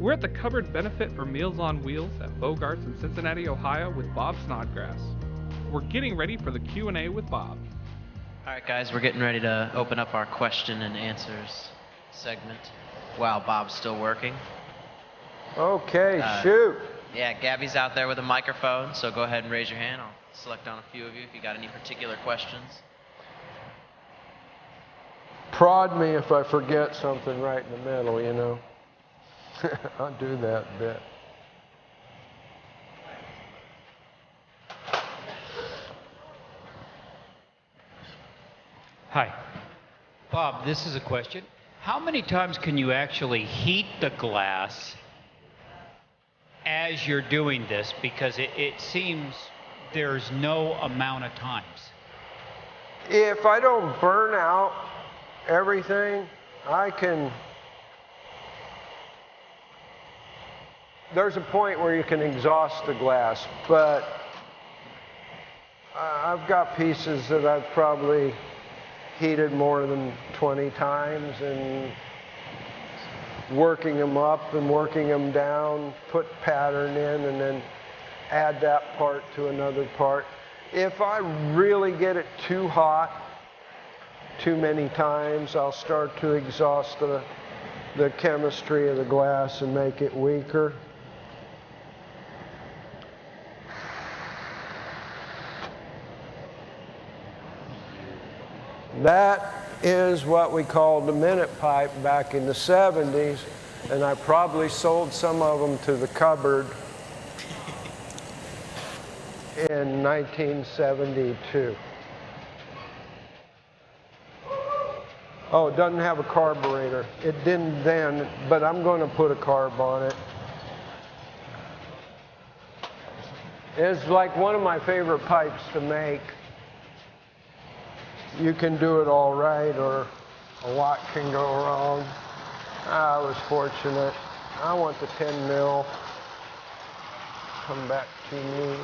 We're at the Cupboard Benefit for Meals on Wheels at Bogart's in Cincinnati, Ohio with Bob Snodgrass. We're getting ready for the Q&A with Bob. All right, guys, we're getting ready to open up our question and answers segment while Bob's still working. Okay, shoot. Yeah, Gabby's out there with a microphone, so go ahead and raise your hand. I'll select on a few of you if you got any particular questions. Prod me if I forget something right in the middle, you know. I'll do that a bit. Hi. Bob, this is a question. How many times can you actually heat the glass as you're doing this? Because it seems there's no amount of times. If I don't burn out everything, I can... There's a point where you can exhaust the glass, but I've got pieces that I've probably heated more than 20 times and working them up and working them down, put pattern in, and then add that part to another part. If I really get it too hot, too many times, I'll start to exhaust the chemistry of the glass and make it weaker. That is what we called the minute pipe back in the 70s, and I probably sold some of them to the cupboard in 1972. Oh, it doesn't have a carburetor. It didn't then, but I'm going to put a carb on it. It's like one of my favorite pipes to make. You can do it all right, or a lot can go wrong. I was fortunate. I want the 10 mil. Come back to me.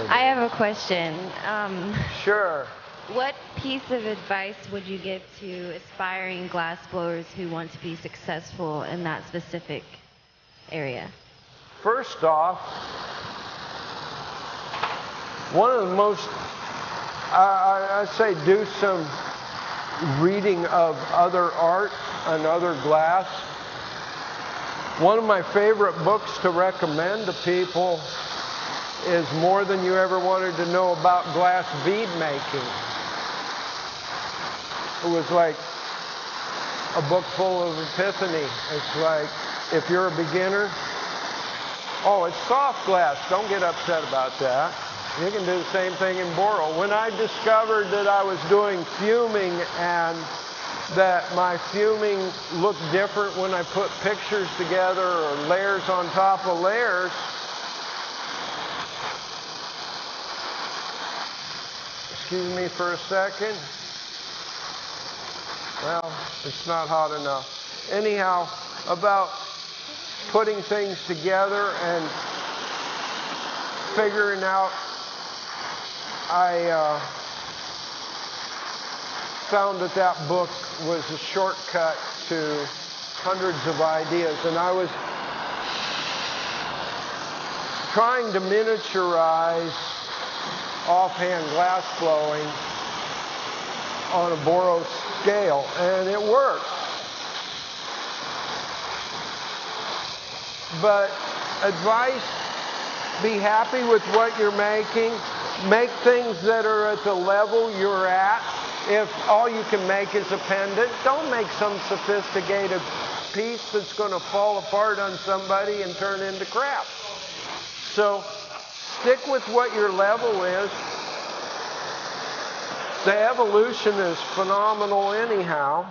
I have a question. Sure. What piece of advice would you give to aspiring glass blowers who want to be successful in that specific area? First off, one of the most, I say do some reading of other art and other glass. One of my favorite books to recommend to people is More Than You Ever Wanted to Know About Glass Bead Making. It was like a book full of epiphany. It's like, if you're a beginner, oh, it's soft glass. Don't get upset about that. You can do the same thing in boral. When I discovered that I was doing fuming and that my fuming looked different when I put pictures together or layers on top of layers, excuse me for a second. Well, it's not hot enough. Anyhow, about putting things together and figuring out, I found that that book was a shortcut to hundreds of ideas, and I was trying to miniaturize offhand glass blowing on a Boros scale, and it worked. But advice, be happy with what you're making. Make things that are at the level you're at. If all you can make is a pendant, don't make some sophisticated piece that's going to fall apart on somebody and turn into crap. So stick with what your level is. The evolution is phenomenal anyhow.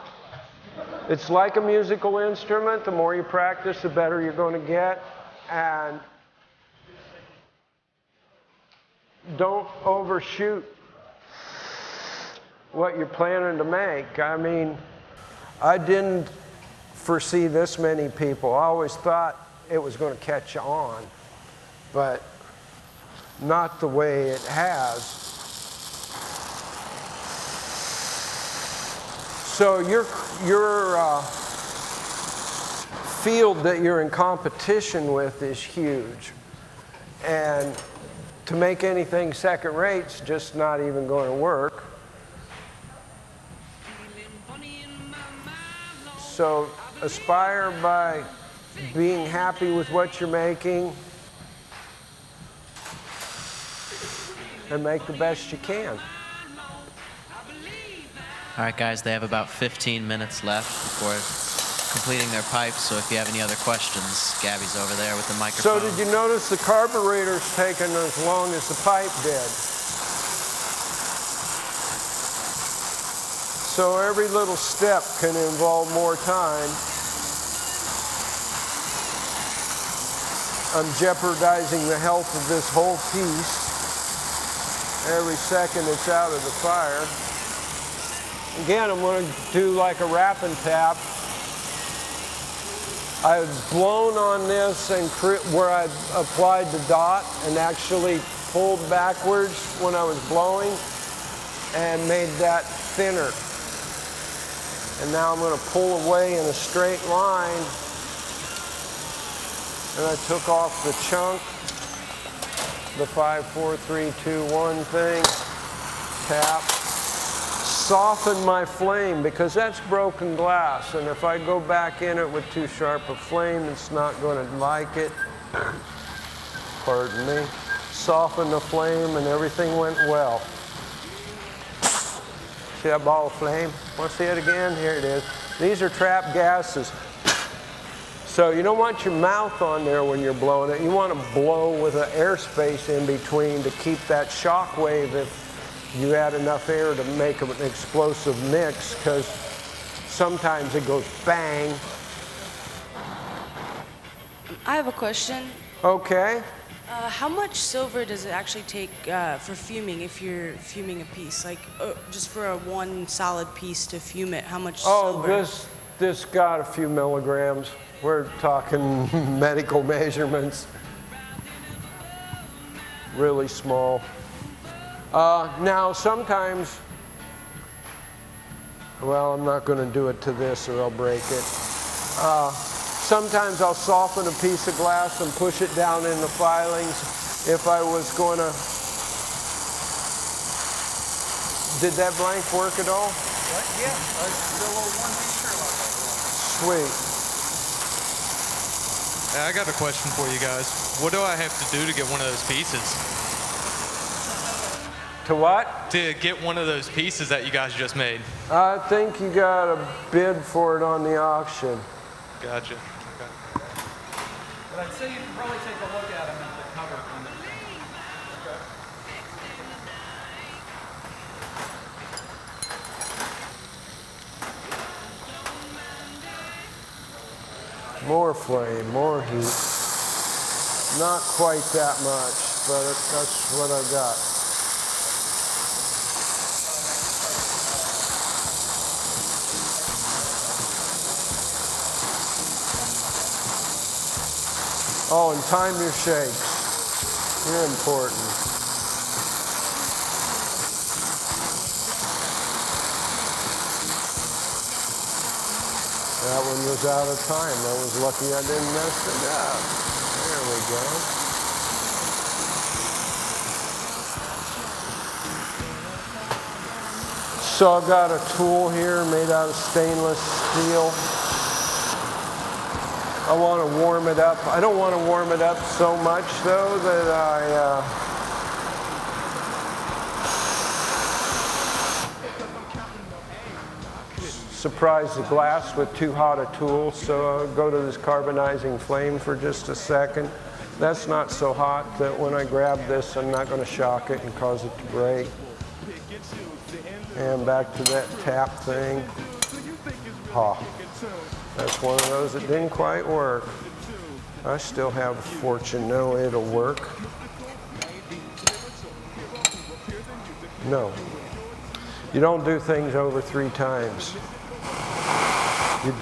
It's like a musical instrument. The more you practice, the better you're going to get. And don't overshoot what you're planning to make. I mean, I didn't foresee this many people. I always thought it was going to catch on, but not the way it has. So your field that you're in competition with is huge. And to make anything second rate's just not even going to work. So aspire by being happy with what you're making and make the best you can. All right, guys, they have about 15 minutes left before completing their pipes, so if you have any other questions, Gabby's over there with the microphone. So did you notice the carburetor's taken as long as the pipe did? So every little step can involve more time. I'm jeopardizing the health of this whole piece every second it's out of the fire. Again, I'm going to do like a wrap and tap. I've blown on this and where I applied the dot and actually pulled backwards when I was blowing and made that thinner. And now I'm going to pull away in a straight line. And I took off the chunk, the 5, 4, 3, 2, 1 thing, tap. Soften my flame because that's broken glass, and if I go back in it with too sharp a flame, it's not going to like it. Pardon me. Soften the flame and everything went well. See that ball of flame? Want to see it again? Here it is. These are trapped gases. So you don't want your mouth on there when you're blowing it. You want to blow with an airspace in between to keep that shock wave if you add enough air to make an explosive mix, because sometimes it goes bang. I have a question. Okay. How much silver does it actually take for fuming if you're fuming a piece? Like just for a one solid piece to fume it, how much silver? Oh, this got a few milligrams. We're talking medical measurements. Really small. Now, sometimes, well, I'm not going to do it to this or I'll break it. Sometimes I'll soften a piece of glass and push it down in the filings. If I was going to... Did that blank work at all? What? Yeah, still a one-piece Sherlock. Sweet. I got a question for you guys. What do I have to do to get one of those pieces? To what? To get one of those pieces that you guys just made. I think you got a bid for it on the auction. Gotcha. Okay. But I'd say you can probably take a look at them at the cover. More flame, more heat. Not quite that much, but that's what I got. Oh, and time your shakes. You're important. That one was out of time. I was lucky I didn't mess it up. There we go. So I've got a tool here made out of stainless steel. I want to warm it up. I don't want to warm it up so much, though, that I surprise the glass with too hot a tool. So I'll go to this carbonizing flame for just a second. That's not so hot that when I grab this, I'm not going to shock it and cause it to break. And back to that tap thing. Ha. That's one of those that didn't quite work. I still have a fortune. No, it'll work. No. You don't do things over 3 times.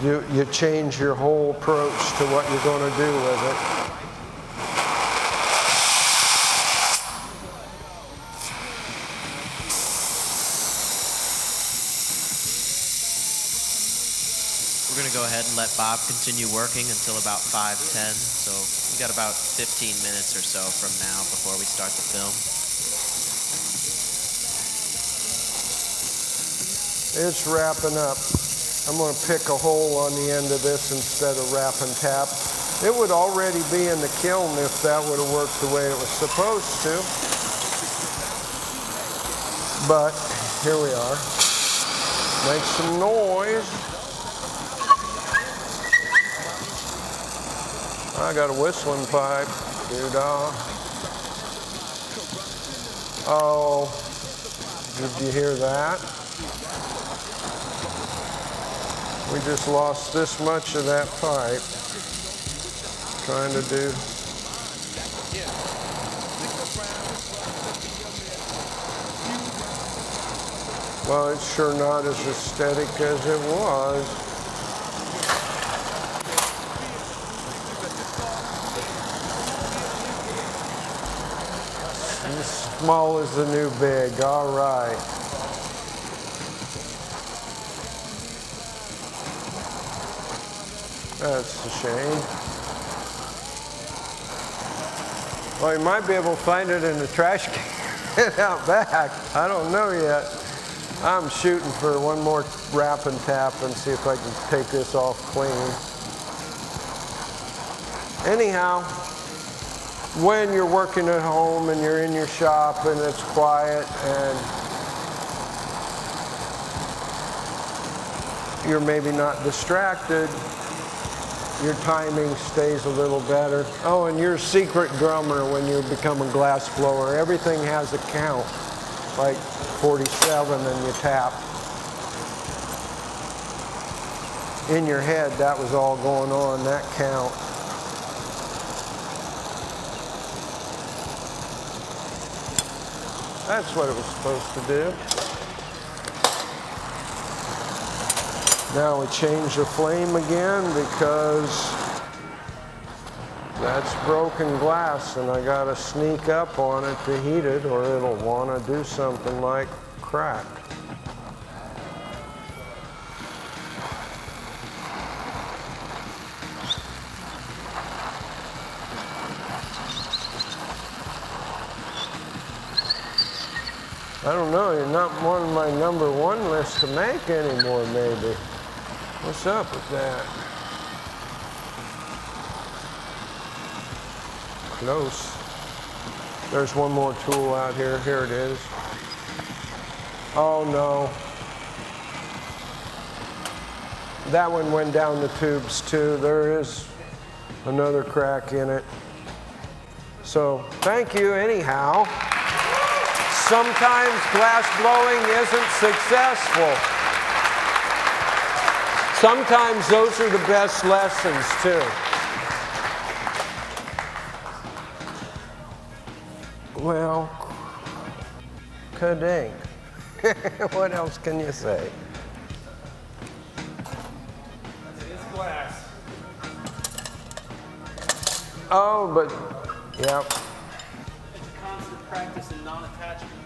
You change your whole approach to what you're going to do with it. We're going to go ahead and let Bob continue working until about 5:10. So we got about 15 minutes or so from now before we start the film. It's wrapping up. I'm going to pick a hole on the end of this instead of wrap and tap. It would already be in the kiln if that would have worked the way it was supposed to. But here we are. Make some noise. I got a whistling pipe. Doo-dah. Oh, did you hear that? We just lost this much of that pipe. Trying to do. Well, it's sure not as aesthetic as it was. As small as the new big, all right. That's a shame. Well, you might be able to find it in the trash can out back. I don't know yet. I'm shooting for one more wrap and tap and see if I can take this off clean. Anyhow, when you're working at home and you're in your shop and it's quiet and you're maybe not distracted, your timing stays a little better. Oh, and you're a secret drummer when you become a glass blower. Everything has a count, like 47 and you tap. In your head, that was all going on, that count. That's what it was supposed to do. Now we change the flame again because that's broken glass and I gotta sneak up on it to heat it or it'll wanna do something like crack. I don't know, you're not on my #1 list to make anymore, maybe. What's up with that? Close. There's one more tool out here. Here it is. Oh no. That one went down the tubes too. There is another crack in it. So thank you anyhow. Sometimes glass blowing isn't successful. Sometimes those are the best lessons too. Well, ka-dink. What else can you say? It's glass. Oh, but, yep. It's a constant practice in non-attachment.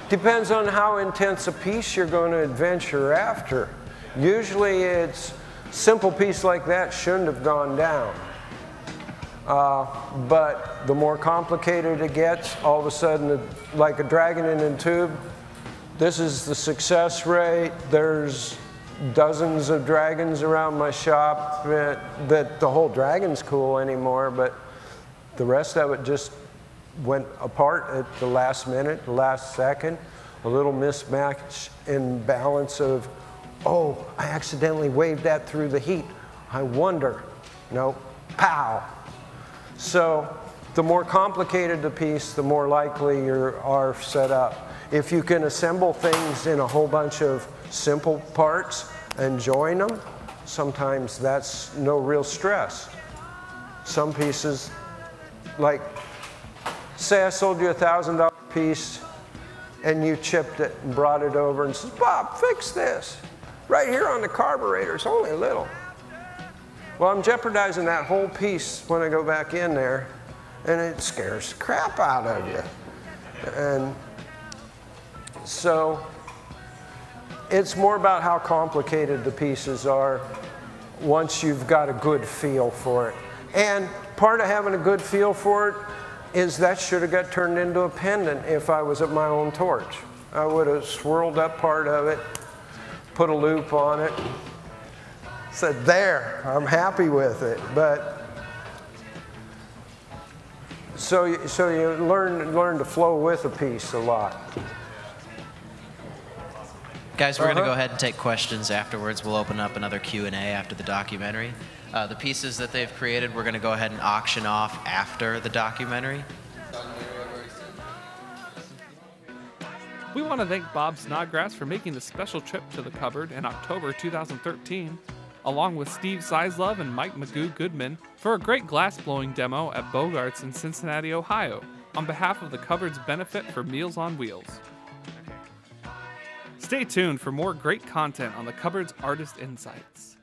Depends on how intense a piece you're going to adventure after. Usually it's simple piece like that shouldn't have gone down. But the more complicated it gets, all of a sudden, like a dragon in a tube, this is the success rate. There's dozens of dragons around my shop that the whole dragon's cool anymore, but the rest of it just went apart at the last minute, the last second. A little mismatch in balance of, oh, I accidentally waved that through the heat. I wonder. No, pow. So the more complicated the piece, the more likely you are set up. If you can assemble things in a whole bunch of simple parts and join them, sometimes that's no real stress. Some pieces, like, say I sold you a $1,000 piece and you chipped it and brought it over and said, Bob, fix this. Right here on the carburetor, it's only a little. Well, I'm jeopardizing that whole piece when I go back in there, and it scares the crap out of you. And so it's more about how complicated the pieces are once you've got a good feel for it. And part of having a good feel for it is that should have got turned into a pendant if I was at my own torch. I would have swirled up part of it, put a loop on it, said, there, I'm happy with it. But so you learn to flow with a piece a lot. Guys, we're going to go ahead and take questions afterwards. We'll open up another Q&A after the documentary. The pieces that they've created, we're going to go ahead and auction off after the documentary. We want to thank Bob Snodgrass for making the special trip to the cupboard in October 2013, along with Steve Sizelove and Migoo Goodman for a great glassblowing demo at Bogart's in Cincinnati, Ohio, on behalf of the cupboard's benefit for Meals on Wheels. Stay tuned for more great content on the cupboard's Artist Insights.